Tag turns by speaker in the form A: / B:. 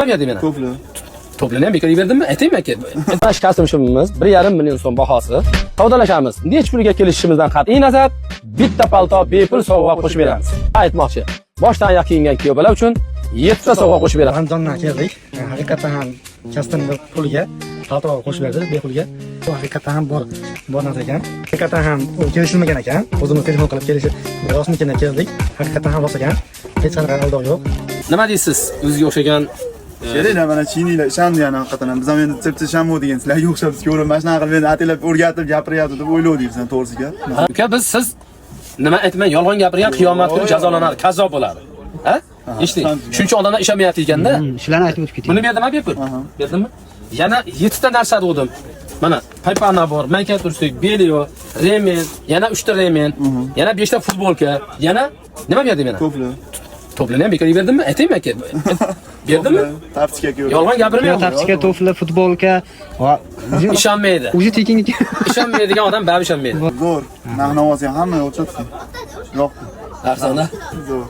A: Nima berdi meni?
B: To'pla.
A: To'plarni ham bekor berdimmi? Aytaymi aka? Mana shu kasb-ishimiz 1,5 million so'm bahosi. Savdolashamiz. Nech pulga kelishishimizdan qat'iy nazar, bitta palto bepul sovg'a qo'shib beramiz. Aytmoqchi, boshdan oyoq kiyingan kuyobalar uchun 7 ta sovg'a qo'shib beramiz.
C: Ramazondan keldik. Haqiqatan ham kasbning puliga, palto qo'shib berdi bepulga. Bu haqiqatan ham bor narsa ekan. Haqiqatan ham kelishilmagan ekan. O'zimiz telefon qilib kelishib, rostmikan keldik. Haqiqatan ham rost ekan. Hech qanaqa aldov yo'q.
A: Nima deysiz? O'ziga o'xshagan
B: Keraklar mana chiniylar ishandi yana haqiqatan ham. Biz ham endi chipchi shammo degan sizlarga o'xshab bizga o'rib mana shunaqa qilib endi atalab o'rgatib gapiryapti deb o'ylovdik bizdan to'g'risiga.
A: Uka, siz nima aytmang, yolg'on gapirgan qiyomat kuni jazolanar, kazo bo'ladi. Ha? Eshiting. Shuncha odamlar ishlamayapti ekanda.
C: Shularni aytib o'tib keting.
A: Buni berdimmi bepul? Berdimmi? Yana 7 ta narsa urdim. Mana paypana bor, manka tursik, belio, remen, yana 3 ta remen, yana 5 ta futbolka, yana nima berdi meni?
B: To'pla.
A: To'plarni ham bekor berdimmi? Aytaymi aka? Berdimmi?
B: Tapchika ko'p.
A: Yolg'on gapirmayapman.
C: Tapchika, to'fli, futbolka va
A: Ishonmaydi.
C: o'zi tekingniki.
A: Ishonmaydigan odam baribir ishonmaydi.
B: Zo'r. Narx-navosi ham hamma o'xshatdi. Yo'q.
A: Arzona.
B: Zo'r.